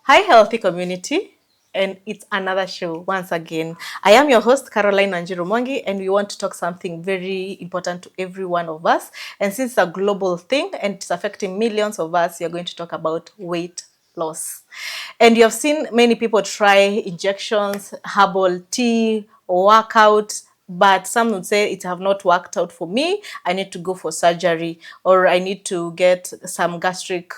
Hi, healthy community, and it's another show once again. I am your host, Caroline Wanjiru, and we want to talk something very important to every one of us. And since it's a global thing and it's affecting millions of us, we are going to talk about weight loss. And you have seen many people try injections, herbal tea, or workout, but some would say it have not worked out for me. I need to go for surgery, or I need to get some gastric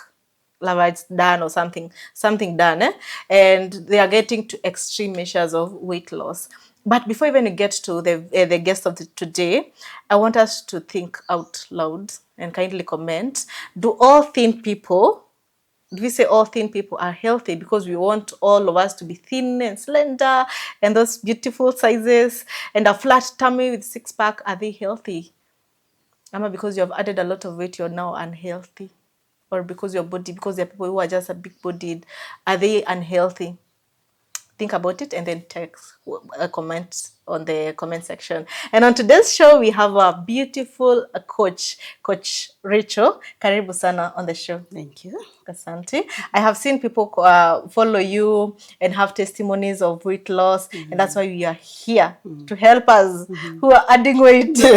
lavage done or something done, and they are getting to extreme measures of weight loss. But before even we get to the guest of today, I want us to think out loud and kindly comment. Do all thin people, do we say all thin people are healthy because we want all of us to be thin and slender and those beautiful sizes and a flat tummy with six pack? Are they healthy? Ama because you have added a lot of weight, you're now unhealthy? Or because your body, because there are people who are just a big bodied, are they unhealthy? Think about it and then text a comment on the comment section. And on today's show, we have a beautiful Coach Rachel. Karibu sana on the show. Thank you. Asante. I have seen people follow you and have testimonies of weight loss, and that's why we are here to help us who are adding weight to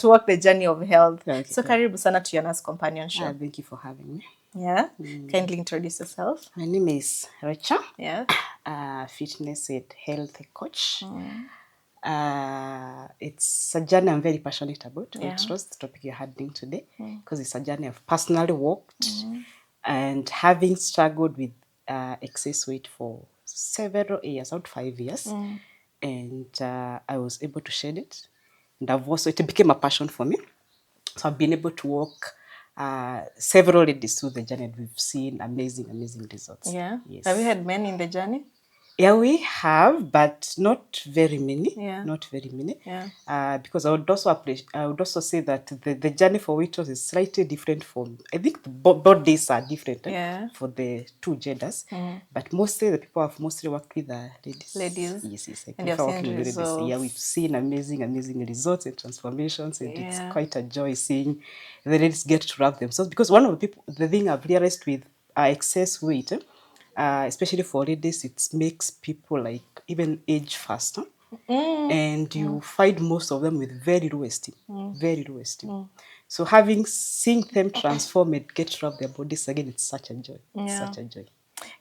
walk the journey of health. Okay. So karibu sana to Yana's Companion Show. Thank you for having me. Yeah. Kindly introduce yourself. My name is Rachael. Yeah. Fitness and health coach. It's a journey I'm very passionate about. Yeah. Weight loss, the topic you're handling today, because it's a journey I've personally walked, and having struggled with excess weight for several years, about 5 years, and I was able to shed it, and it became a passion for me. So I've been able to walk several ladies through the journey, and we've seen amazing results. Yeah. Yes. Have you had men in the journey? Yeah, we have, but not very many. Yeah. Not very many. Yeah. Because I would also say that the journey for weight loss is slightly different from, I think both days are different for the two genders. But mostly the people I've mostly worked with are ladies. Ladies. Yes. I And you've prefer seen working with ladies. results. Yeah, we've seen amazing results and transformations, and Yeah. it's quite a joy seeing the ladies get to wrap themselves. Because one of the thing I've realized with excess weight, especially for ladies, it makes people like even age faster. And you find most of them with very low esteem. So seeing them transform and get to wrap their bodies again, it's such a joy. Yeah. Such a joy.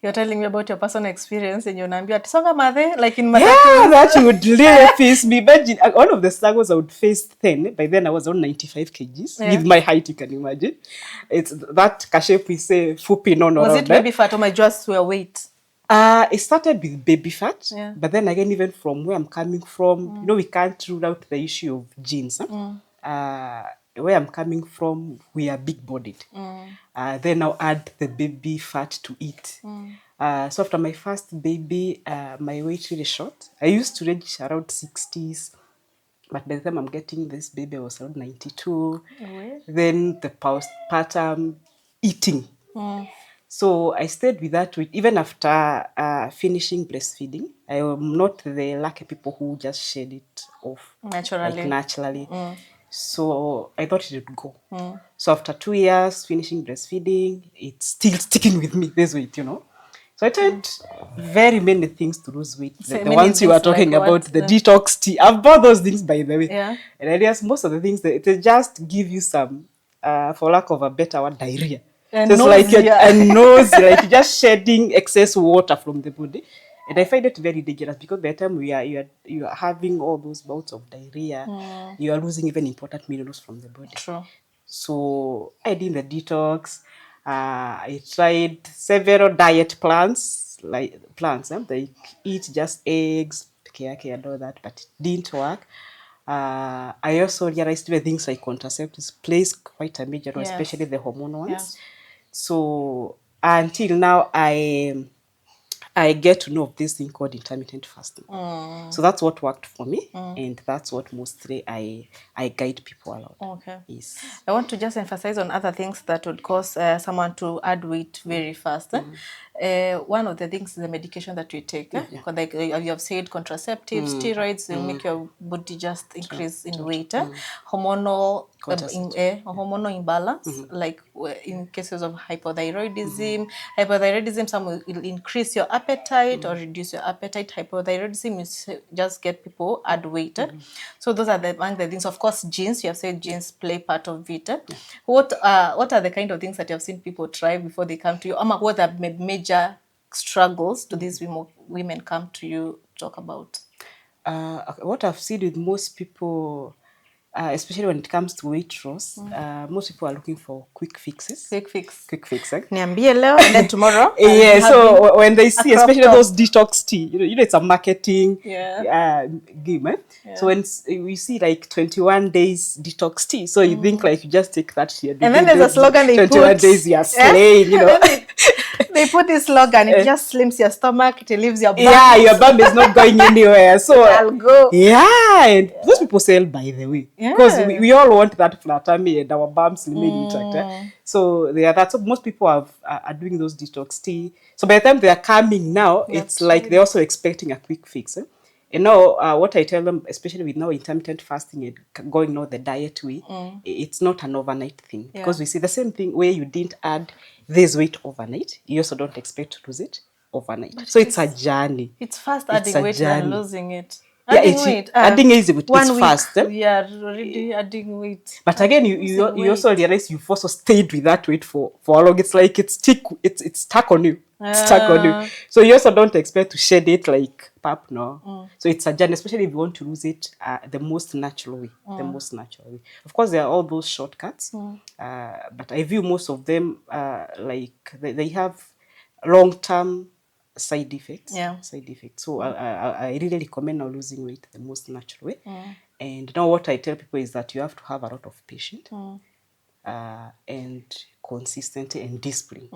You're telling me about your personal experience and you're songa mathe, like in Yeah, that would really face me. Imagine all of the struggles I would face then. By then I was on 95 kgs. Yeah. With my height, you can imagine. It's that kashape we say fupi no. Was it baby fat or my just your weight? It started with baby fat, Yeah. but then again, even from where I'm coming from, we can't rule out the issue of genes. Where I'm coming from, we are big-bodied. Then I'll add the baby fat to it. So after my first baby, my weight really shot. I used to reach around 60s, but by the time I'm getting this baby, I was around 92. Then the postpartum eating. So I stayed with that weight even after finishing breastfeeding. I am not the lucky people who just shed it off naturally. So I thought it would go. So after 2 years finishing breastfeeding, it's still sticking with me, this weight, So I tried very many things to lose weight. The ones you were talking like about, the detox tea. I've bought those things, by the way. Yeah. And I realized most of the things, they just give you some, for lack of a better word, diarrhea. And so it's like like just shedding excess water from the body. And I find it very dangerous because by the time you are having all those bouts of diarrhea, you are losing even important minerals from the body. True. So I did the detox. I tried several diet plans, like eat just eggs, kake and all that, but it didn't work. I also realized that things like contraceptives plays quite a major role, especially the hormone ones. Yes. So until now, I get to know of this thing called intermittent fasting. So that's what worked for me, and that's what mostly I guide people along. Okay. Yes. I want to just emphasize on other things that would cause someone to add weight very fast. One of the things is the medication that we take. Like you have said, contraceptives, steroids, they will make your body just increase in weight. Hormonal hormonal imbalance, like in cases of hypothyroidism. Hypothyroidism, some will increase your appetite or reduce your appetite. Hypothyroidism is just get people add weight. So those are among the things. Of course, genes. You have said genes play part of it. What are the kind of things that you have seen people try before they come to you? What are major struggles do these women come to you talk about? What I've seen with most people, especially when it comes to weight loss, most people are looking for quick fixes. Quick fix. Quick fix, eh? Niambie leo and then tomorrow. Yeah, so when they see, especially those detox tea, you know, it's a marketing game, eh? Yeah. So when we see like 21 days detox tea, so you think like you just take that tea and then there's a slogan they 21 put. days you are slaying, you know. They put this slogan, it just slims your stomach, it leaves your bum. Yeah, your bum is not going anywhere. So I'll go. Yeah, and those people sell, by the way, because we all want that flat tummy and our bums remain intact. Eh? So that's what most people are doing those detox tea. So by the time they are coming now, it's like they're also expecting a quick fix. Eh? And now, what I tell them, especially with now intermittent fasting and going now the diet way, it's not an overnight thing. Because we see the same thing where you didn't add this weight overnight, you also don't expect to lose it overnight. But so it's a journey. It's fast adding weight than losing it. Adding weight. Adding is fast. We are already adding weight. But again, you also realize you've also stayed with that weight for how long. It's like it's stuck on you. It's stuck on you. So you also don't expect to shed it like pap, no. So it's a journey, especially if you want to lose it the most natural way. The most natural way. Of course, there are all those shortcuts, but I view most of them like they have long-term side effects. Side effects. So I really recommend now losing weight the most natural way. And now what I tell people is that you have to have a lot of patience and consistency and discipline.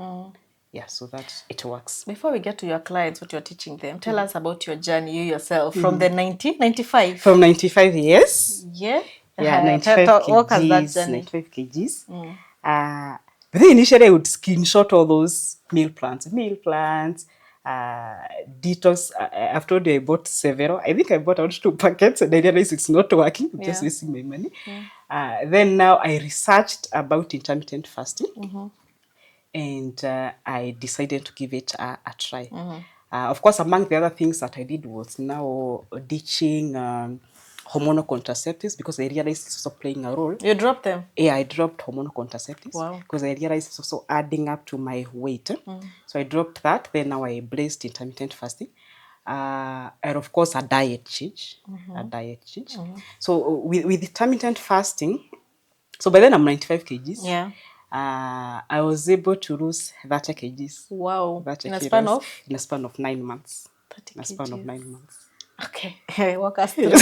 Yeah, so that it works. Before we get to your clients, what you're teaching them, tell us about your journey, you yourself, from the 95. From 95 years. Yeah. Yeah, 95 kgs. 95 kgs. But then initially I would screenshot all those meal plans, detox. I've told you I bought several. I think I bought out 2 packets and I realized it's not working. I'm just wasting my money. Then now I researched about intermittent fasting. And I decided to give it a try. Of course, among the other things that I did was now ditching hormonal contraceptives because I realized it's also playing a role. You dropped them? Yeah, I dropped hormonal contraceptives. Wow. Because I realized it's also adding up to my weight. So I dropped that. Then now I embraced intermittent fasting. And of course, a diet change. So with intermittent fasting, so by then I'm 95 kgs. Yeah. I was able to lose 30 kgs. Wow. 30 in a span of? In a span of 9 months. 30 in a span of 9 months. Okay. Walk us through.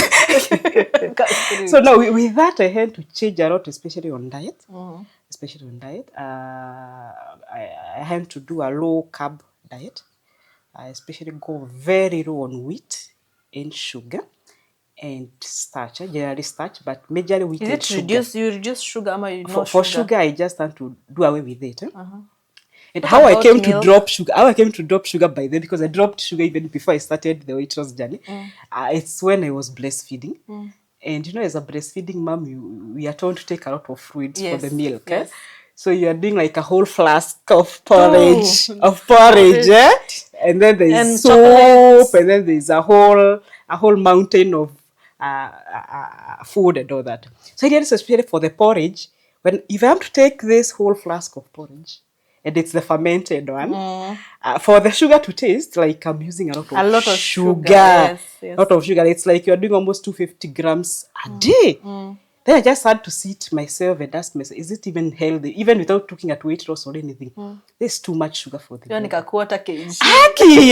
So now with that, I had to change a lot, especially on diet. I had to do a low carb diet. I especially go very low on wheat and sugar. And starch, generally starch, but majorly wheat and sugar. You reduce sugar, for sugar, I just want to do away with it. And how I came to drop sugar by then, because I dropped sugar even before I started the weight loss journey. It's when I was breastfeeding. And you know, as a breastfeeding mom, we are told to take a lot of fluids for the milk. Yes. So you are doing like a whole flask of porridge, and then there's soup, and then there's a whole mountain of food and all that. So I realized, especially for the porridge, if I have to take this whole flask of porridge, and it's the fermented one, for the sugar to taste, like I'm using a lot of sugar. A lot of sugar. It's like you're doing almost 250 grams a day. Then I just had to sit myself and ask myself, is it even healthy? Even without looking at weight loss or anything. There's too much sugar for the body. Like a quarter kg.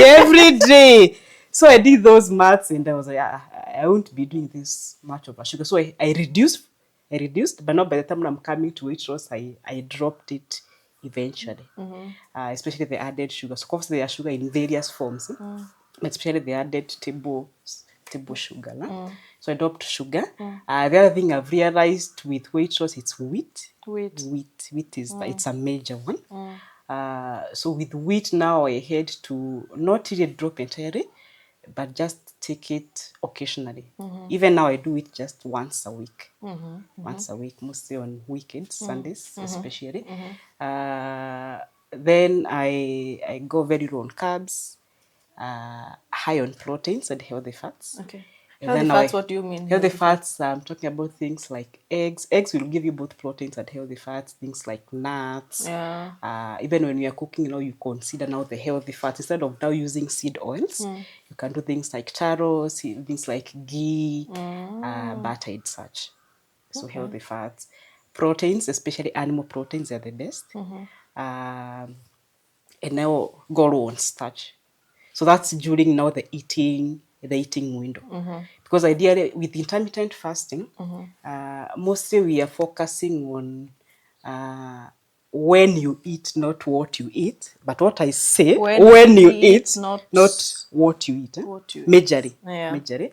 Every day. So I did those maths and I was like, I won't be doing this much of a sugar. So I reduced, but not by the time I'm coming to weight loss, I dropped it eventually. Especially the added sugar. So of course there are sugar in various forms. But especially the added table sugar. So I dropped sugar. The other thing I've realized with weight loss, it's wheat. Wheat is it's a major one. So with wheat now, I had to not really drop entirely, but just take it occasionally. Even now I do it just once a week. Once a week, mostly on weekends, Sundays especially. Then I go very low on carbs, high on proteins and healthy fats. Okay. And Healthy then fats, what do you mean? Healthy fats, I'm talking about things like eggs. Eggs will give you both proteins and healthy fats, things like nuts. Yeah. Even when you are cooking, you consider now the healthy fats. Instead of now using seed oils, you can do things like taros, things like ghee, butter and such. So healthy fats. Proteins, especially animal proteins, are the best. And now go low on starch. So that's during now the eating window. Because ideally with intermittent fasting, mostly we are focusing on when you eat, not what you eat. But what I say, when you eat, not what you eat. Majorly. Yeah. Majorly.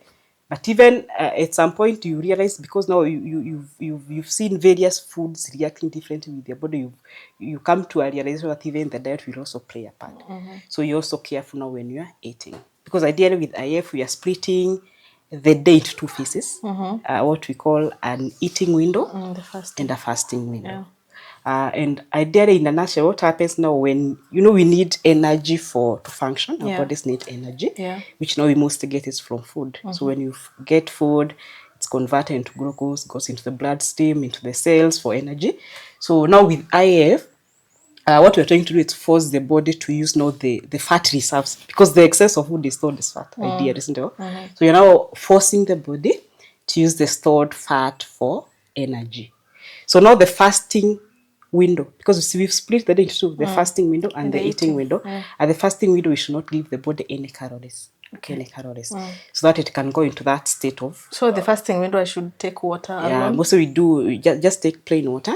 But even at some point you realize, because now you've seen various foods reacting differently with your body, you come to a realization that even the diet will also play a part. So you're also careful now when you're eating. Because ideally with IF, we are splitting the day into two phases, what we call an eating window and a fasting window. Yeah. And ideally, in a nutshell, what happens now when, we need energy to function, our bodies need energy, which now we mostly get is from food. So when you get food, it's converted into glucose, goes into the bloodstream, into the cells for energy. So now with IF, what we're trying to do is force the body to use now the fat reserves, because the excess of food is stored as fat, idea, isn't it? So you're now forcing the body to use the stored fat for energy. So now the fasting window, because you see we've split the day into two, the fasting window and the eating window. At the fasting window, we should not give the body any calories. Any calories, so that it can go into that state of. So the fasting window, I should take water alone? Mostly we do just take plain water.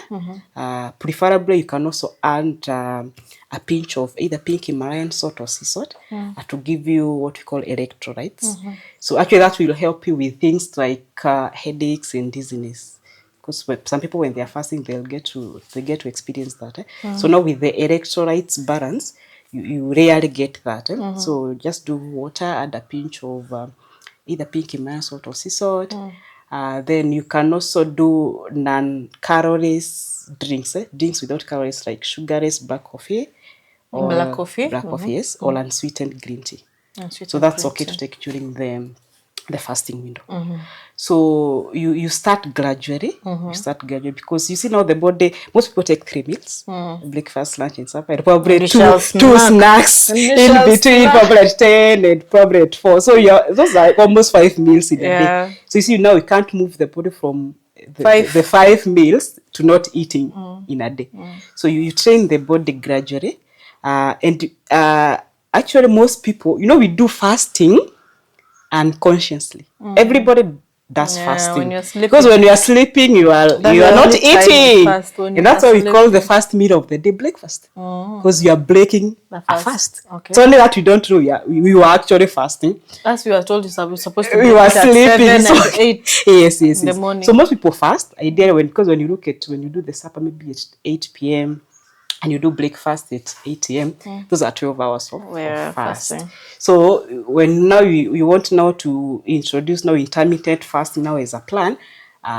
Preferably, you can also add a pinch of either pink Himalayan salt or sea salt to give you what we call electrolytes. So actually that will help you with things like headaches and dizziness. Because some people, when they are fasting, they get to experience that. So now with the electrolytes balance, you rarely get that. So just do water, add a pinch of either pink Himalayan salt or sea salt. Then you can also do non-calories drinks, drinks without calories, like sugarless black coffee, or black coffee, yes, or unsweetened green tea. So that's okay to take during the fasting window. So you start gradually. You start gradually, because you see now the body, most people take 3 meals, breakfast, lunch and supper, and probably two snacks in between, probably at 10 and probably at 4. So those are almost 5 meals in a day. So you see now you can't move the body from the 5 meals to not eating in a day. So you train the body gradually. And actually most people, we do fasting unconsciously. Everybody does fasting, because when you are sleeping, you are not eating, and that's why we call the first meal of the day breakfast, because you are breaking a fast. It's only that we don't know we were actually fasting, as we were told we're supposed to we were sleeping at 7 and 8 yes in the morning. So most people fast ideally because when you do the supper maybe at 8 p.m. and you do breakfast at 8 a.m. Those are 12 hours of fast. So when now you want now to introduce now intermittent fasting now as a plan,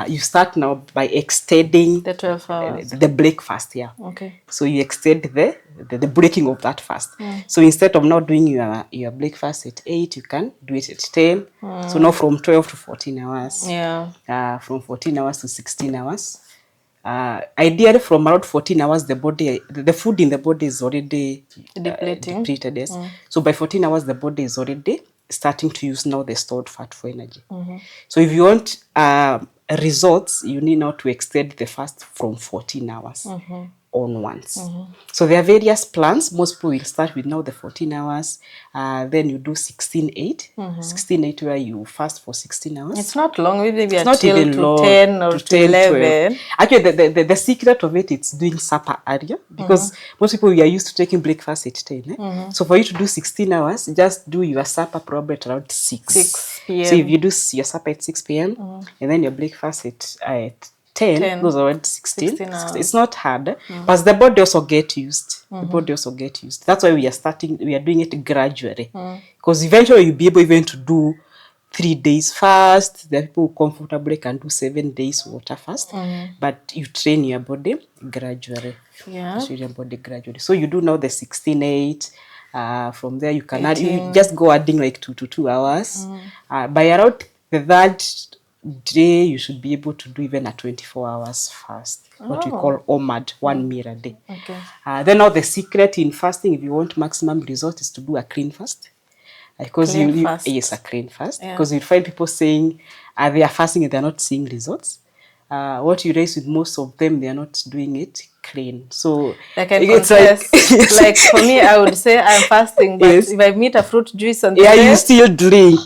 you start now by extending the 12 hours. The breakfast. Okay. So you extend the breaking of that fast. So instead of now doing your breakfast at 8, you can do it at 10. So now from 12 to 14 hours. From 14 hours to 16 hours. Ideally from around 14 hours, the food in the body is already depleted. Yes. So by 14 hours, the body is already starting to use now the stored fat for energy. So if you want results, you need now to extend the fast from 14 hours onwards. So there are various plans. Most people will start with now the 14 hours. Then you do 16-8. 16-8 where you fast for 16 hours. It's not long. Maybe it's not even to long, 10 or to 11. 12. Actually, the secret of it's doing supper earlier, because most people, we are used to taking breakfast at 10. So for you to do 16 hours, just do your supper probably at around 6 p.m. So if you do your supper at 6 p.m. and then your breakfast at 10, those are 16 it's not hard, but the body also get used. The body also get used. That's why we are doing it gradually, because eventually you'll be able even to do 3 days fast. There are people who comfortably can do 7 days water fast. But you train your body gradually. Yeah. Train your body gradually. So you do now the 16-8. From there you can add, you 18. just go adding like 2 to 2 hours. By around the third day, you should be able to do even a 24 hours fast. What we call OMAD, 1 meal a day. Okay. Then now the secret in fasting, if you want maximum results, is to do a clean fast. Because Clean fast. yes, a clean fast. Yeah. Because you find people saying they are fasting and they're not seeing results. What you raise with most of them, they are not doing it clean. So Like I it's confess, like for me, I would say I'm fasting, but Yes. if I meet a fruit juice on the yeah, day, you still drink.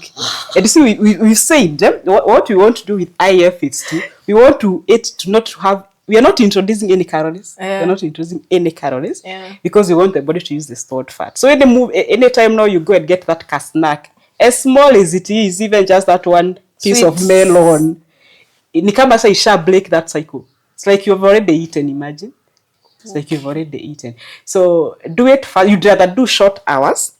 And you see, we said what we want to do with IF is we want to eat to not have. We are not introducing any calories. Yeah. We are not introducing any calories Yeah. because we want the body to use the stored fat. So anytime now you go and get that snack, as small as it is, even just that one piece of Sweets. melon, ni kama sa isha break that cycle. It's like you've already eaten, imagine. It's like you've already eaten. So do it fast. You'd rather do short hours.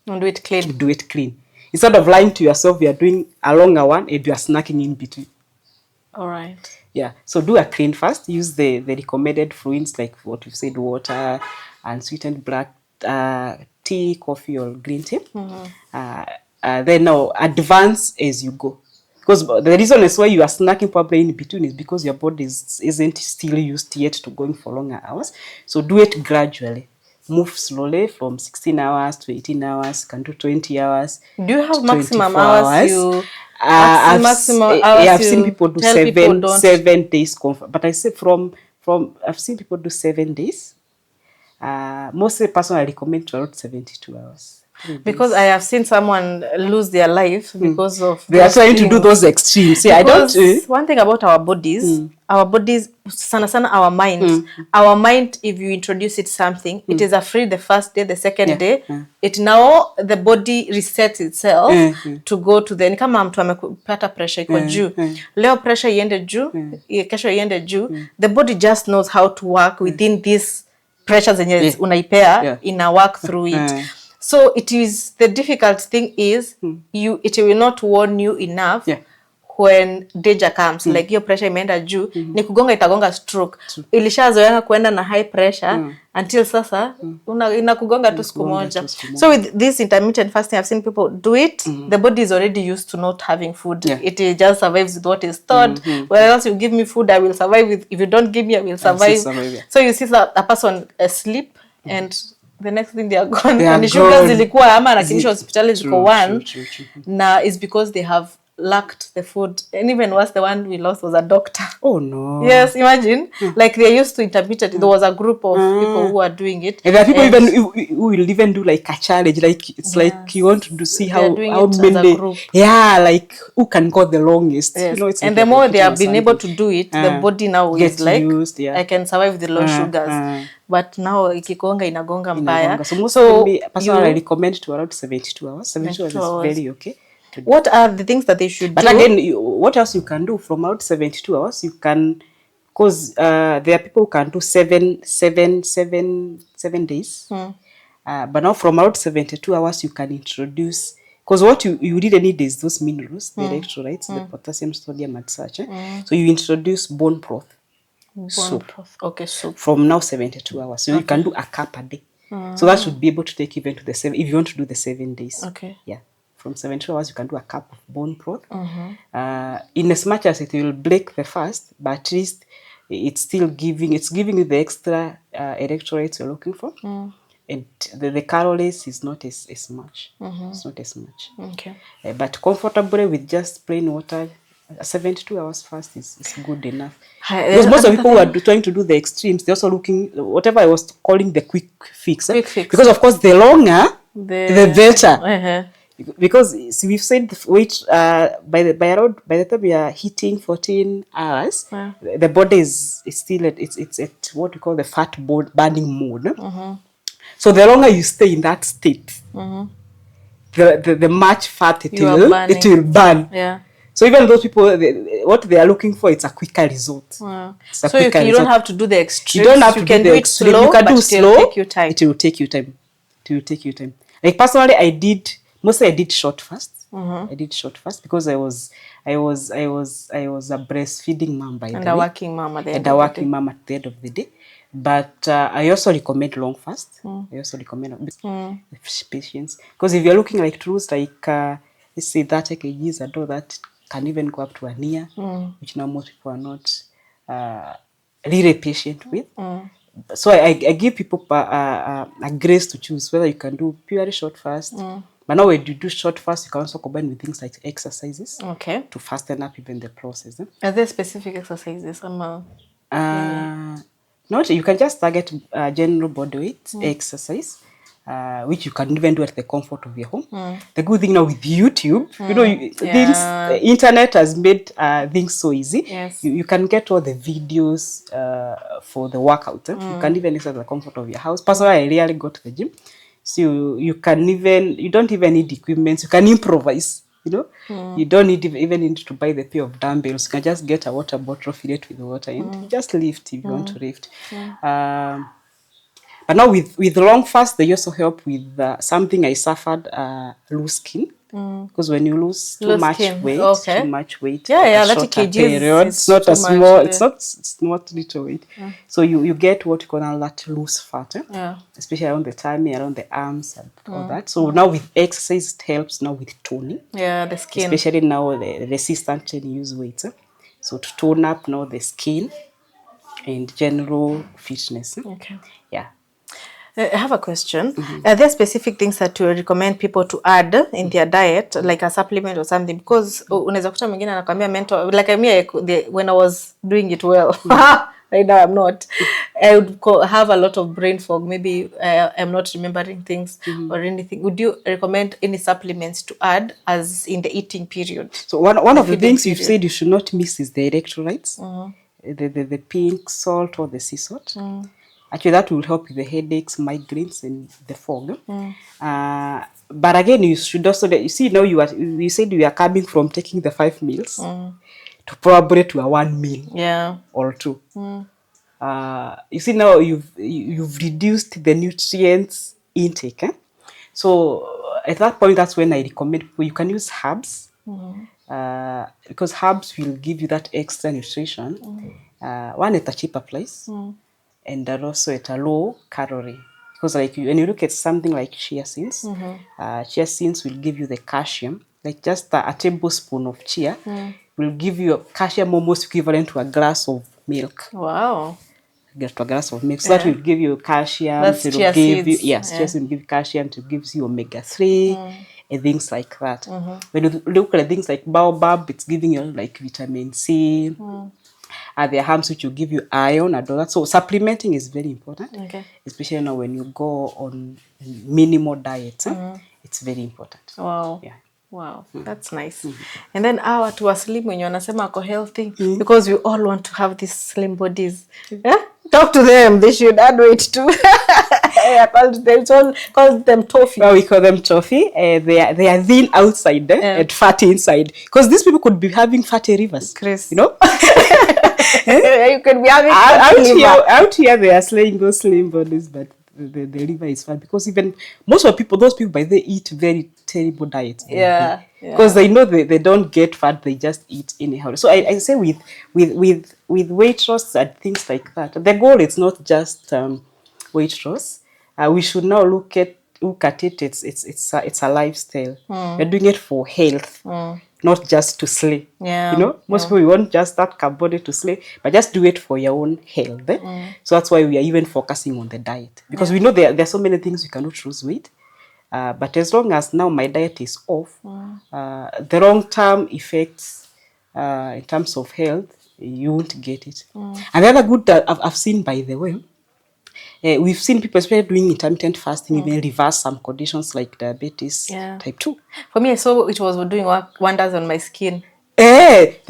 and do it clean. Do it clean. Instead of lying to yourself, you are doing a longer one and you are snacking in between. All right. Yeah. So do a clean fast. Use the recommended fluids like what you've said, water, unsweetened black tea, coffee, or green tea. Then now advance as you go. Because the reason is why you are snacking probably in between is because your body isn't still used yet to going for longer hours. So do it gradually. Move slowly from 16 hours to 18 hours, can do 20 hours. Do you have to maximum 24 hours you? I've Hours seen you people do tell people don't. 7 days comfort. But I say from I've seen people do 7 days. Mostly personally I recommend to around 72 hours. Because I have seen someone lose their life because of They are those trying to do things. those extremes. Yeah, Because I don't. one thing about our bodies, sana sana our mind, if you introduce it something, it is afraid the first day, the second day, it now the body resets itself to go to the, ni kama mtu amepata pressure iko juu. Leo pressure iende juu, kesho iende juu, the body just knows how to work within this pressure zenye unaipea, ina work through it. So it is, the difficult thing is it will not warn you enough when danger comes. Like your pressure imeenda juu, ni kugonga itagonga stroke. Ilishazoea kuenda na high pressure until sasa inakugonga tu siku moja. So with this intermittent fasting, I've seen people do it. The body is already used to not having food. It just survives with what is stored. Where else you give me food, I will survive with. If you don't give me, I will survive. So you see that a person asleep and the next thing they are gone. And sugar zilikuwa ama anakinisha hospitali ziko one. Na is because they have lacked the food. And even worse, the one we lost was a doctor. Oh no. Yes, imagine. Like they're used to intermittent. There was a group of people who are doing it. And there are people who will even do like a challenge. Like it's like you want to see how many. Yeah, like who can go the longest. Yes. You know, it's and like the more they have been able to do it, the body now is like used, I can survive the low sugars. But now ikigonga inagonga mbaya. So most of me personally I recommend to around 72 hours. 72 hours is very okay. What are the things that they should do? But again, what else you can do from around 72 hours? You can, because there are people who can do seven days. But now from around 72 hours, you can introduce, because what you really need is those minerals, the electrolytes, the potassium, sodium, and such. So you introduce bone broth. Soup. Okay, soup. From now 72 hours. So you can do a cup a day. So that should be able to take even to the 7, if you want to do the 7 days. Okay. Yeah. From 72 hours, you can do a cup of bone broth. In as much as it will break the fast, but at least it's giving you the extra electrolytes you're looking for. And the calories is not as much. It's not as much. Okay. But comfortably with just plain water, 72 hours fast is good enough. Because most of the people who are trying to do the extremes, they're also looking, whatever I was calling the quick fix. Because of course, the longer, the better. Because see, we've said weight by the time we are hitting 14 hours, the body is still it's at what we call the fat burning mode. So the longer you stay in that state, the much fat it will burn. Yeah. So even those people, what they are looking for, it's a quicker result. So you don't have to do the extremes. You don't have to do the extreme. You can do slow. Take you time. It will take you time. Like personally, I did short fast. I did short fast because I was a breastfeeding mom by And the a way. working mom at the end And a of the working day. mom at the end of the day. But I also recommend long fast. I also recommend patience. Because if you're looking like to lose like, let's say 30 kgs and all that, can even go up to a year, which now most people are not really patient with. So I give people a grace to choose whether you can do purely short fast. But now when you do short fast, you can also combine with things like exercises Okay. to fasten up even the process. Are there specific exercises? Not you can just target general body weight exercise, which you can even do at the comfort of your home. The good thing now with YouTube, things Yeah. the internet has made things so easy. Yes. You can get all the videos for the workout. You can even exercise at the comfort of your house. Personally, I rarely go to the gym, so you don't even need equipment. You can improvise. You don't even need to buy the pair of dumbbells. You can just get a water bottle, fill it with water, and you just lift if you want to lift. But now with long fast, they also help with something I suffered, loose skin. Because when you lose too Loose much skin. weight, Okay. a 30 shorter kgs period, is it's not too a much, small, yeah. it's not little weight. So you get what you call now that loose fat, Yeah. especially around the tummy, around the arms, and all that. So now with exercise, it helps now with toning. Yeah, the skin. Especially now the resistant training use weights. So to tone up now the skin and general fitness. Okay. Yeah. I have a question. Are there specific things that you recommend people to add in their diet, like a supplement or something? Because unaweza kuta mwingine anakuambia mental, like when I was doing it well, right now I'm not. I would have a lot of brain fog. Maybe I'm not remembering things or anything. Would you recommend any supplements to add as in the eating period? So one of the feeding things you've period. said you should not miss is the electrolytes, the pink salt or the sea salt. Actually, that will help with the headaches, migraines, and the fog. But again, you should also, you see now you said you are coming from taking the 5 meals to probably to a 1 meal Yeah. or 2. You see now you've reduced the nutrients intake. So at that point, that's when I recommend people you can use herbs. Because herbs will give you that extra nutrition. One at a cheaper price, and also at a low calorie. Because like when you look at something like chia seeds will give you the calcium. Like just a tablespoon of chia will give you a calcium almost equivalent to a glass of milk. Wow. Get a glass of milk. So that will give you calcium. That's It will chia give you, seeds. yes, chia seeds will give you calcium, to gives you omega-3 and things like that. When you look at things like baobab, it's giving you like vitamin C. There are herbs which will give you iron and all that. So supplementing is very important. Okay. Especially now when you go on minimal diets. It's very important. Wow. Yeah. Wow, that's nice. And then watu wa slim wenye wanasema ako healthy because we all want to have these slim bodies. Yeah? Talk to them. They should add weight too. I called them toffee. Well, we call them toffee. They are thin outside and fatty inside. Because these people could be having fatty livers. Chris. You know? You could be having fatty liver. Out here, they are slaying those slim bodies, but the liver is fat. Because even most of those people, by they eat very terrible diets. Yeah. Because they know they don't get fat, they just eat anyhow. So I say with weight loss and things like that, the goal is not just weight loss. We should now look at it. It's a lifestyle. We're doing it for health, not just to slay. Yeah. Most people, we want just that body to slay, but just do it for your own health. So that's why we are even focusing on the diet, because we know there are so many things we cannot lose weight. But as long as now my diet is off, the long-term effects in terms of health, you won't get it. And the other good that I've seen, by the way, we've seen people, especially doing intermittent fasting, even reverse some conditions like diabetes type 2. For me, I saw it was doing wonders on my skin. The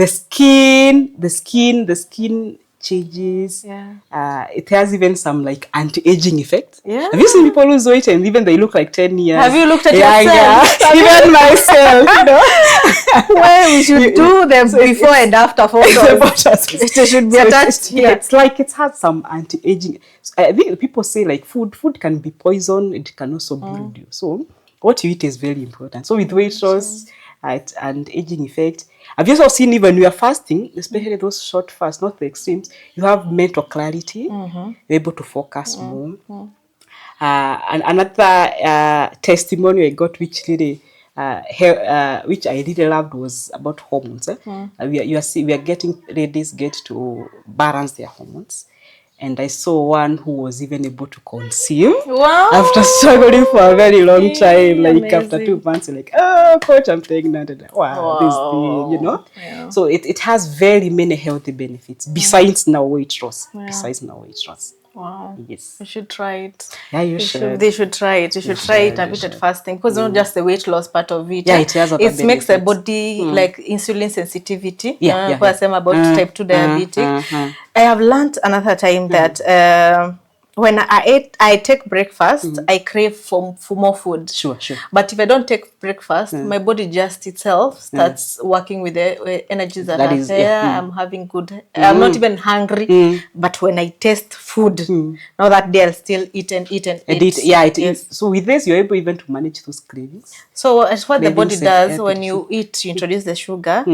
skin changes. It has even some like anti-aging effects. Have you seen people lose weight and even they look like 10 years? Have you looked at yourself? Even myself, Well, we should do them before and after photos. It should be attached here. It's like it has some anti-aging. I think people say like food can be poison. It can also build you. So what you eat is very important. So with weight loss, and aging effect. I've also seen even when you are fasting, especially those short fasts, not the extremes, you have mental clarity. You're able to focus more. And another testimony I got, which really, which I really loved, was about hormones. We are getting ladies get to balance their hormones, and I saw one who was even able to conceive. Wow. After struggling for a very long time, like Amazing. after 2 months, you're like, oh, coach, I'm pregnant. And like, wow, this thing, Yeah. So it has very many healthy benefits besides now weight loss. Besides now weight loss. Wow. Yes. You should try it. Yeah, you should. They should try it. You should try intermittent fasting, because not just the weight loss part of it. Yeah, it has other It makes the benefits. body like insulin sensitivity. Yeah. About type 2 diabetic. I have learned another time that when I take breakfast, I crave for more food. Sure. But if I don't take breakfast, my body just itself starts working with the energies that are there. I'm having good. I'm not even hungry. But when I taste food, now that day I'll still eat and eat. Yes. So with this, you're able even to manage those cravings. So it's what the body does when you eat. You introduce the sugar.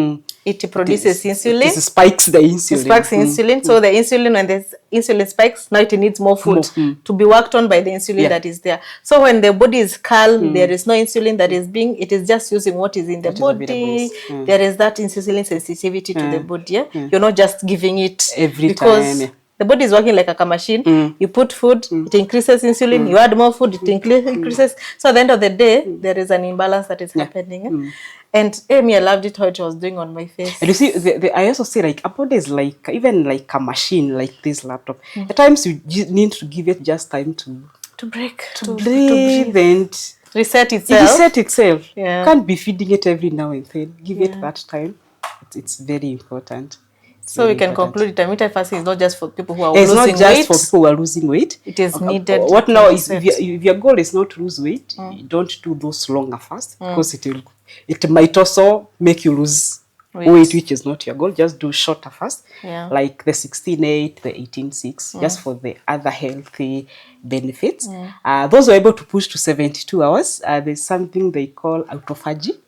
It produces insulin. It spikes the insulin. It spikes insulin. So the insulin, when the insulin spikes, now it needs more food to be worked on by the insulin that is there. So when the body is calm, there is no insulin that is it is just using what is in the body. There is that insulin sensitivity to the body. You're not just giving it every because time. The body is working like a machine. You put food, it increases insulin. You add more food, it increases. So at the end of the day, there is an imbalance that is happening. And Amy, I loved it how it was doing on my face. And you see, I also say like a body is like even like a machine, like this laptop. At times you need to give it just time to break, to breathe and reset itself. Yeah. You can't be feeding it every now and then. Give it that time. It's very important. So we can conclude intermittent fasting is not just for people who are losing weight. It's not just for people who are losing weight. It is needed. What now is if your goal is not to lose weight, don't do those longer fasts because it might also make you lose weight, which is not your goal. Just do shorter fast, like the 16-8, the 18-6, just for the other healthy benefits. Those who are able to push to 72 hours, there's something they call autophagy.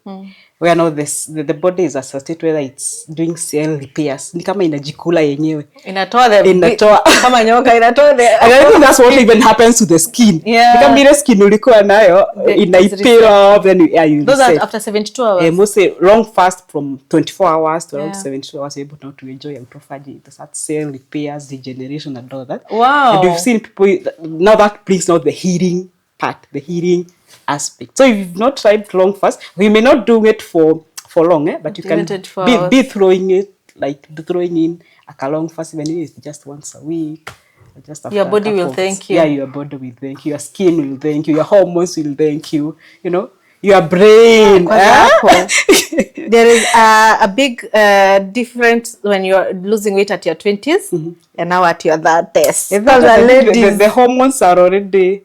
Where now the body is at a state whether it's doing cell repairs. Ni kama inajikula yenyewe. Inatoa. Kama nyoka inatoa. And I think that's what even happens to the skin. Yeah. Ni kama ile skin ulikuwa nayo, inaipeel off, then you those are after 72 hours. Mostly long fast from 24 hours to around 72 hours, you're able now to enjoy autophagy. That cell repairs, degeneration and all that. Wow. And you've seen people, now that brings out the healing part, the healing aspect. So if you've not tried long fast, we may not do it for long, but you can be throwing in a long fast, even if it's just once a week. Just your body will thank you. Yeah, your body will thank you. Your skin will thank you. Your hormones will thank you. You know, your brain. There is a big difference when you're losing weight at your 20s and now at your 30s. The hormones are already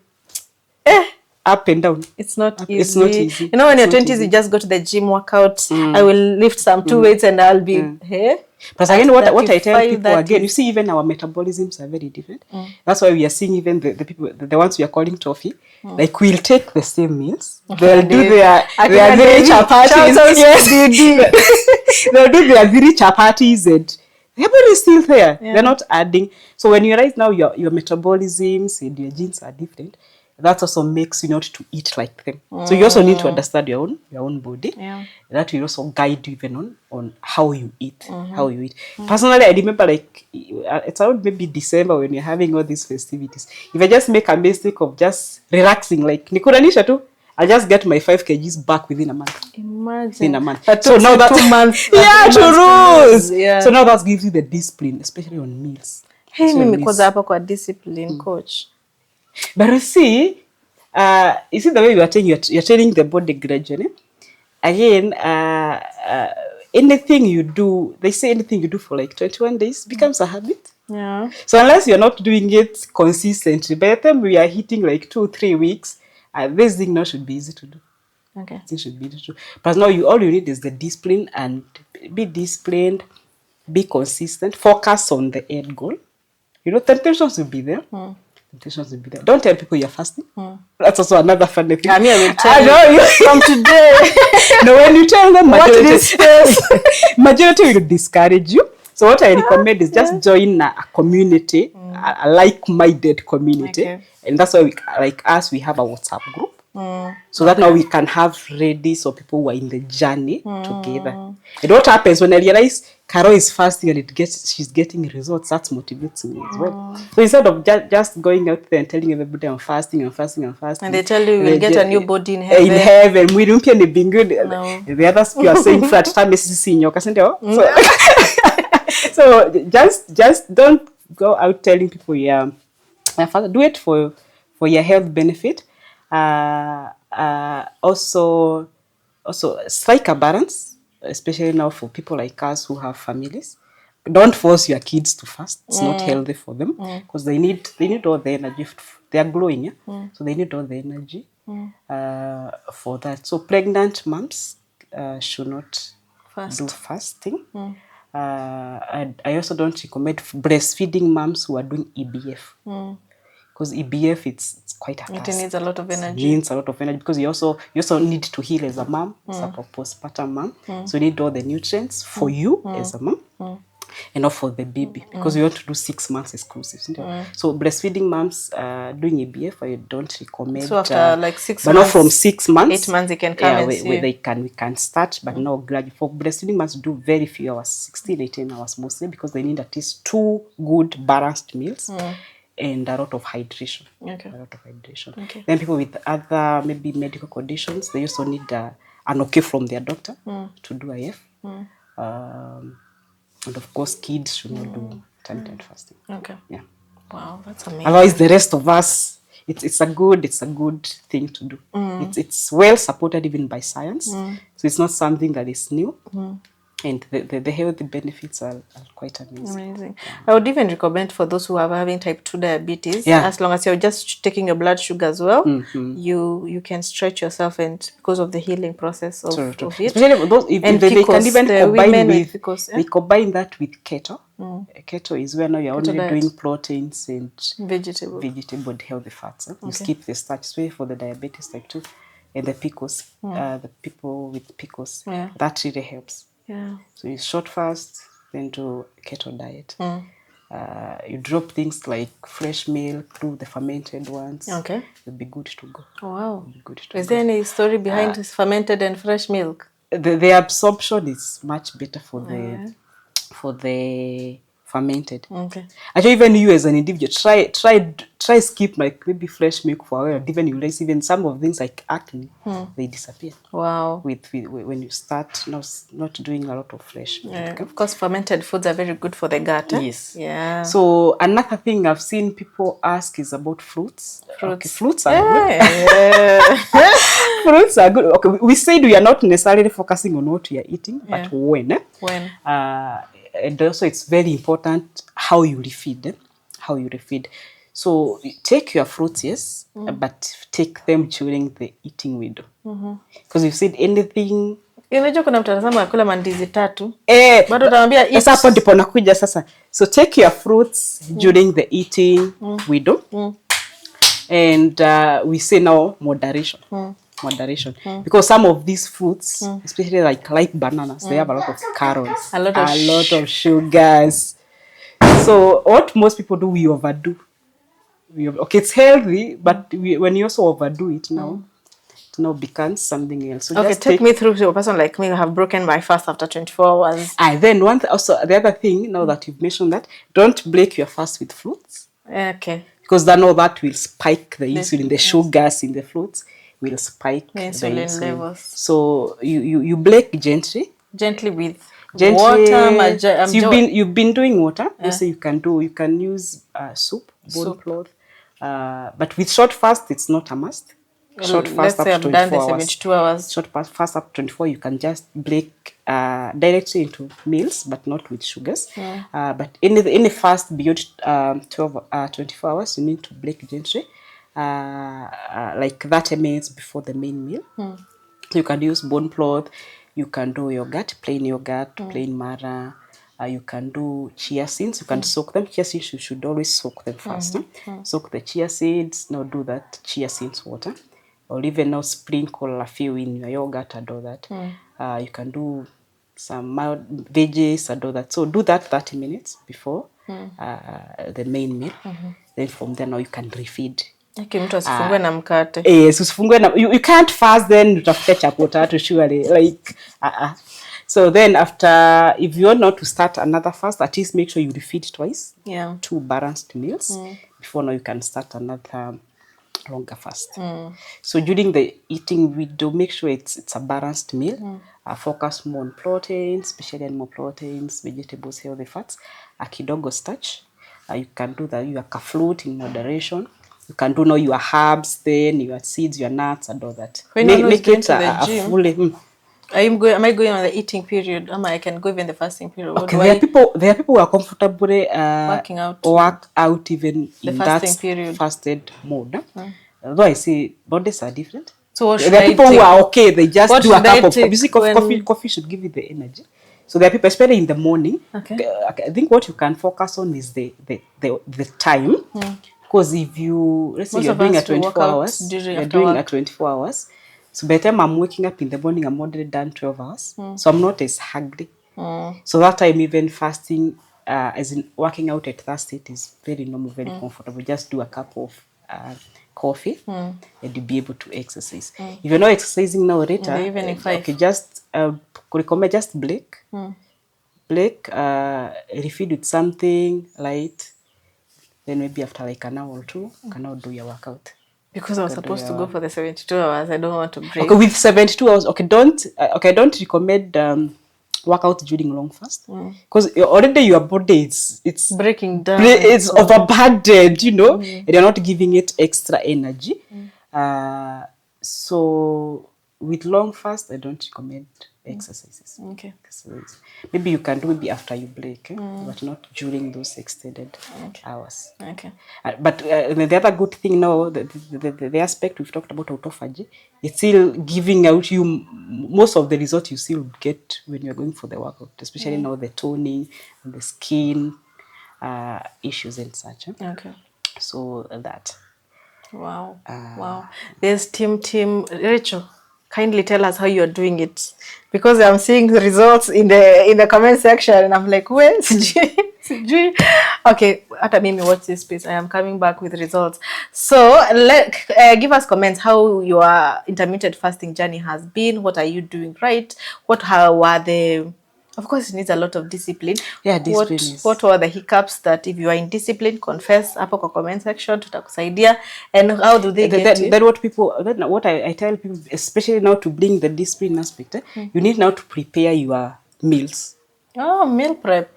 up and down. It's not easy. It's not easy. You know, when you're 20s, you just go to the gym, workout. I will lift some 2 weights and I'll be here. But again, what I tell people again, you see, even our metabolisms are very different. That's why we are seeing even the people, the ones we are calling toffee, like we'll take the same meals. They'll do their very chapatis. Yes. They'll do their very chapatis and their body is still there. They're not adding. So when you realize now your metabolisms and your genes are different, that also makes you not to eat like them. So you also need to understand your own body. That will also guide you even on how you eat. Personally, I remember like it's around maybe December when you're having all these festivities. If I just make a mistake of just relaxing, like nikuranisha tu, I just get my 5 kgs back within a month. Imagine. In a month. So now that's 2 months. to lose. Yeah. So now that gives you the discipline, especially on meals. Hey, mimi koza hapa kwa discipline, coach. But you see the way you are telling, you're telling the body gradually. Again, anything you do, they say anything you do for like 21 days becomes a habit. Yeah. So unless you're not doing it consistently, by the time we are hitting like 2-3 weeks, this thing now should be easy to do. Okay. It should be easy to do. But now all you need is the discipline, and be disciplined, be consistent, focus on the end goal. You know, temptations will be there. Temptations will be there. Don't tell people you're fasting. That's also another funny thing. I mean, I will tell you from today. No, when you tell them, What majority, is this? majority will discourage you. So what I recommend is just join a community, a like-minded community. Okay. And that's why we, like us, we have a WhatsApp group. So that now we can have ready so people who are in the journey together. And what happens when I realize Carol is fasting and she's getting results, that motivates me as well. So instead of just going out there and telling everybody I'm fasting, I'm fasting, I'm fasting. And they tell you you'll get a new body in heaven. In heaven, we don't pay being good. No. The others you are saying flat time is seeing your so just don't go out telling people do it for your health benefit. Also strike a balance, especially now for people like us who have families. Don't force your kids to fast. It's not healthy for them because they need all the energy. They are glowing, so they need all the energy for that. So pregnant moms should not do fasting. And I also don't recommend breastfeeding moms who are doing EBF. Because EBF, it's quite a task. It needs a lot of energy. It needs a lot of energy because you also need to heal as a mom, as a postpartum mom. So you need all the nutrients for you as a mom. And not for the baby, because we want to do 6 months exclusive. So breastfeeding moms doing EBF, I don't recommend. So after like 6 months, but not from 6 months, 8 months, they can come and see. we can start, but no gradually. For breastfeeding moms, do very few hours, 16, 18 hours mostly, because they need at least 2 good balanced meals. And a lot of hydration. Okay. A lot of hydration. Okay. Then people with other maybe medical conditions, they also need an okay from their doctor to do IF. And of course, kids should not do intermittent fasting. Okay. Yeah. Wow, that's amazing. Otherwise, the rest of us, it's a good thing to do. It's well supported even by science. So it's not something that is new. And the health benefits are quite amazing. Amazing. I would even recommend for those who are having type 2 diabetes, as long as you're just taking your blood sugar as well, you can stretch yourself, and because of the healing process of it. Especially those, and they can even combine we combine that with keto. Keto is where now you're only doing proteins and vegetable healthy fats. You skip the starch, especially for the diabetes type 2 and the PCOS, the people with PCOS. That really helps. Yeah. So you short fast, then do keto diet. You drop things like fresh milk, do the fermented ones. Okay. It'll be good to go. Oh, wow. Is there any story behind this fermented and fresh milk? The absorption is much better for the fermented. Okay. Actually, even you as an individual, try skip like maybe fresh milk for a while. Even you realize even some of things like acne, they disappear. Wow. With when you start not doing a lot of fresh milk. Yeah. Of course, fermented foods are very good for the gut. Yes. Yeah. So another thing I've seen people ask is about fruits. Okay, fruits are good. Fruits are good. Okay, we said we are not necessarily focusing on what we are eating, but when. And also it's very important how you refeed. So take your fruits, yes, but take them during the eating window. Because you've said anything. Unajua kuna mtu anasema akula mandizi 3. Bado utamwambia sasa hapo ndipo nakuja sasa. So take your fruits during the eating window. And we say now moderation. Because some of these fruits, especially like ripe bananas, they have a lot of calories, a lot of sugars. So what most people do, we overdo. Okay, it's healthy, but when you also overdo it now, it now becomes something else. So okay, just take me through to a person like me who have broken my fast after 24 hours. And then the other thing, now that you've mentioned that, don't break your fast with fruits. Okay. Because that will spike the insulin, the sugars in the fruits will spike the insulin levels. So you break gently with water. So you've been doing water. So you can use soup, bone cloth. But with short fast, it's not a must. Short fast up to 24 hours. Short fast up to 24, you can just break directly into meals, but not with sugars. But any fast beyond 24 hours, you need to break gently, like 30 minutes before the main meal. You can use bone broth. You can do yogurt, plain plain mara. You can do chia seeds. You can soak them. Chia seeds, you should always soak them first. Soak the chia seeds. Now do that chia seeds water, or even now sprinkle a few in your yogurt and all that. You can do some mild veggies and all that. So do that 30 minutes before the main meal. Then from there now you can refeed. Okay, mtu asifungue na mkate. Yes, usifungue na you can't fast then utafute chapter tatu surely like So then after, if you want not to start another fast, at least make sure you refeed twice. Yeah. 2 balanced meals before now you can start another longer fast. So during the eating window, make sure it's a balanced meal. Focus more on proteins, especially animal proteins, vegetables, healthy fats, a kidogo starch. You can do that. You are fruit in moderation. You can do now your herbs, then your seeds, your nuts, and all that. When make it a fully. Am I going on the eating period? I can go even the fasting period. Okay, there are people who are comfortable work out even the in fasting that period. fasted mode. Although I say bodies are different. So there are people who are okay, they just do a cup of coffee. Coffee should give you the energy. So there are people, especially in the morning. Okay. I think what you can focus on is the time. Because if you, let's say you're doing a 24 hours, you're doing a 24 hours. So by the time I'm waking up in the morning, I'm already done 12 hours. So I'm not as hungry. So that time even fasting, as in working out at that state is very normal, very comfortable. Just do a cup of coffee and you'll be able to exercise. If you're not exercising now later, okay, just recommend just break, refeed with something light. Then maybe after like an hour or two, you can now do your workout. Because I was supposed to go for the 72 hours. I don't want to break. Okay, with 72 hours, okay, I don't recommend workout during long fast. Because already your body it's breaking down. It's overburdened, and you're not giving it extra energy. So with long fast, I don't recommend exercises. Okay. Maybe you can do maybe after you break, but not during those extended hours. Okay. But the other good thing now, the aspect we've talked about autophagy, it's still giving out you most of the results you still get when you're going for the workout, especially now the toning and the skin issues and such. Okay. So that. Wow. Wow. There's team Rachel. Kindly tell us how you're doing it, because I'm seeing the results in the comment section and I'm like, where? Okay, after me watch this space, I am coming back with results. So give us comments how your intermittent fasting journey has been. What are you doing right? How are the, of course it needs a lot of discipline. Yeah, discipline. What were the hiccups that if you are in discipline, confess hapo kwa comment section, tutakusaidia. And how do they get it? What I tell people, especially now to bring the discipline aspect, you need now to prepare your meals. Oh, meal prep.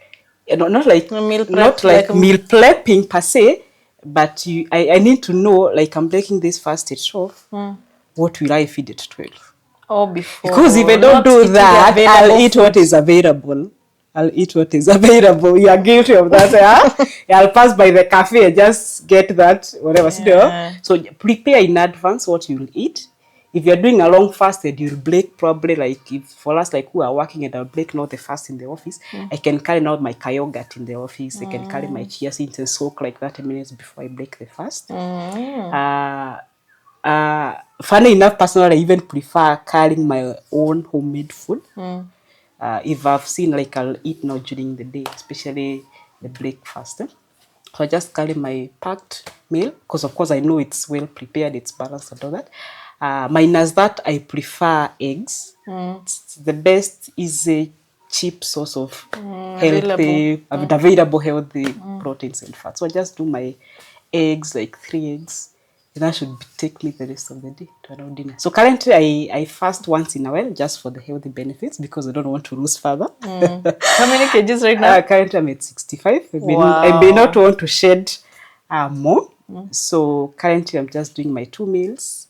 Not like meal prepping per se, but I need to know, like, I'm breaking this fast at 12. What will I feed at 12? Oh, before. Because if I don't do that, I'll eat what is available. You are guilty of that. I'll pass by the cafe and just get that, whatever. So prepare in advance what you'll eat. If you're doing a long fast and you'll break, probably like if for us like who are working and I'll break not the fast in the office, I can carry out my yogurt in the office. I can carry my chia seeds and soak like 30 minutes before I break the fast. Funny enough, personally, I even prefer carrying my own homemade food. If I've seen like I'll eat now during the day, especially the breakfast. So I just carry my packed meal because of course I know it's well prepared, it's balanced and all that. Minus that, I prefer eggs. It's the best, easy, cheap source of healthy, available healthy proteins and fats. So I just do my eggs, like 3 eggs. And that should take me the rest of the day to around dinner. So currently I fast once in a while just for the healthy benefits because I don't want to lose further. How many kgs right now? Currently I'm at 65. Wow. I may not want to shed more. So currently I'm just doing my 2 meals.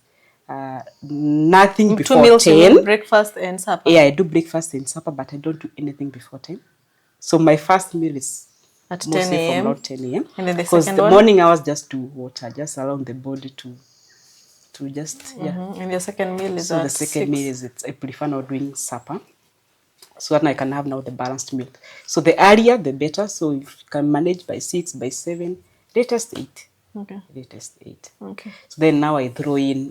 Nothing before 2 meals 10. Breakfast and supper. Yeah, I do breakfast and supper, but I don't do anything before 10. So my first meal is at 10 a.m. from around 10 a.m. And then because the morning hours just do water, just allow the body to just And your second meal is so the second meal is I prefer not doing supper. so that I can have now the balanced meal. So the earlier, the better. So if you can manage by 6, by 7, latest 8. Okay. Latest 8. Okay. So then now I throw in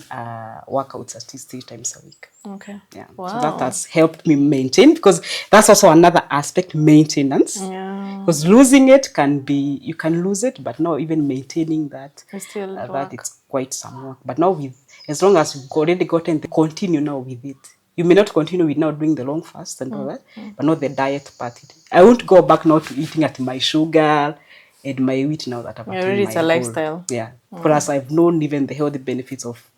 workouts at least 3 times a week. Okay. Yeah. Wow. So that has helped me maintain, because that's also another aspect, maintenance. Yeah. Because losing it can be, you can lose it, but now even maintaining that, It's still that work. it's quite some work. But now with, as long as you've already gotten, continue now with it. You may not continue with now doing the long fast and all that, but not the diet part. I won't go back now to eating at my sugar and my wheat now that I've attained Already my it's a goal. lifestyle. Yeah. Plus I've known even the healthy benefits of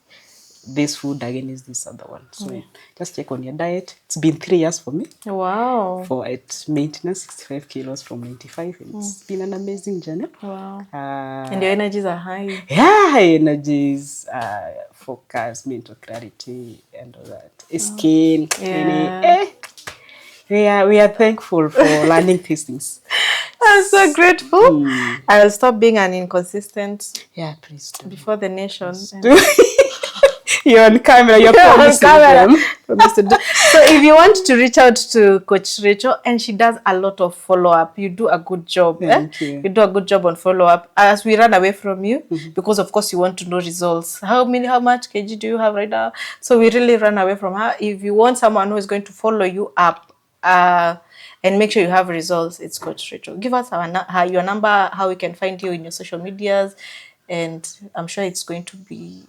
this food against this other one. So just check on your diet. It's been 3 years for me. Wow. For it maintenance, 65 kilos from 95, and it's been an amazing journey. Wow. And your energies are high. Yeah, high energies, focus, mental clarity, and all that. Skin, cleaning. We are thankful for learning these things. I'm so grateful. I will stop being an inconsistent. Yeah, please do. Before the nation. You're on camera. You're promising them. So if you want to reach out to Coach Rachel, and she does a lot of follow-up, you do a good job. Thank you. You do a good job on follow-up. As we run away from you, because of course you want to know results. How much kg do you have right now? So we really run away from her. If you want someone who is going to follow you up, and make sure you have results, it's Coach Rachel. Give us your number, how we can find you in your social medias, and I'm sure it's going to be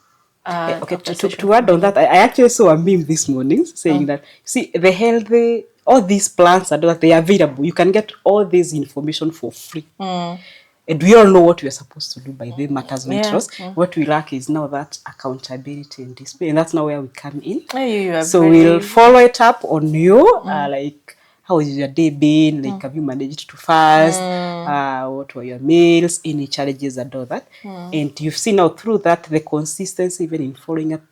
okay, to add on that, I actually saw a meme this morning saying that, see, the healthy, all these plants are that they are available. You can get all this information for free. And we all know what we are supposed to do by the matters weight loss. What we lack is now that accountability and display, and that's now where we come in. So we'll follow it up on you, like, how has your day been? Like, have you managed to fast? What were your meals? Any challenges and all that? And you've seen now through that the consistency, even in following up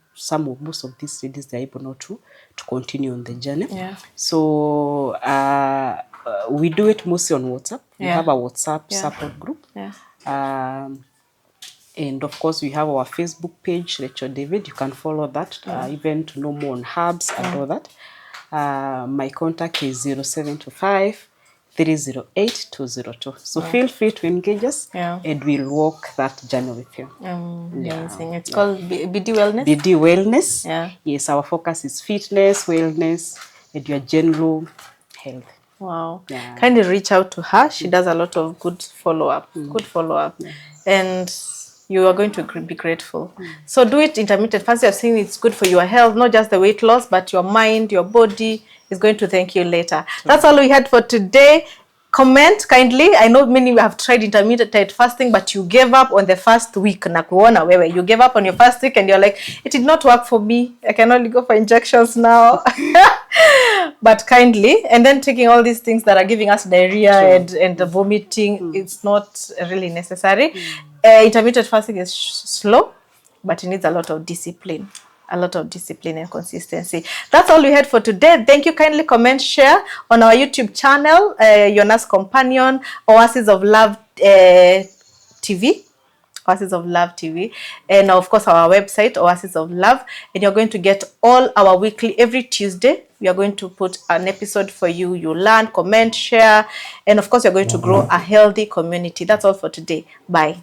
most of these ladies, they're able not to continue on the journey. So we do it mostly on WhatsApp. We have a WhatsApp support group. And of course, we have our Facebook page, Rachel David. You can follow that, even to know more on herbs and all that. My contact is 0725 308 202. So feel free to engage us, and we'll walk that journey with you. Amazing. It's called BD Wellness? BD Wellness. Yes, our focus is fitness, wellness, and your general health. Wow. Kindly reach out to her. She does a lot of good follow-up. And you are going to be grateful. So do it intermittent fasting. You're saying it's good for your health, not just the weight loss, but your mind, your body is going to thank you later. That's all we had for today. Comment kindly. I know many have tried intermittent fasting, but you gave up on the first week. You gave up on your first week and you're like, it did not work for me. I can only go for injections now. But kindly, and then taking all these things that are giving us diarrhea and the vomiting, it's not really necessary. Intermittent fasting is slow, but it needs a lot of discipline. And consistency. That's all we had for today. Thank you. Kindly comment, share on our YouTube channel, Your Nurse Companion, Oasis of Love TV. Oasis of Love TV, and of course our website, Oasis of Love. And you're going to get all our weekly, every Tuesday we are going to put an episode for you. You learn, comment, share, and of course you're going to grow a healthy community. That's all for today. Bye.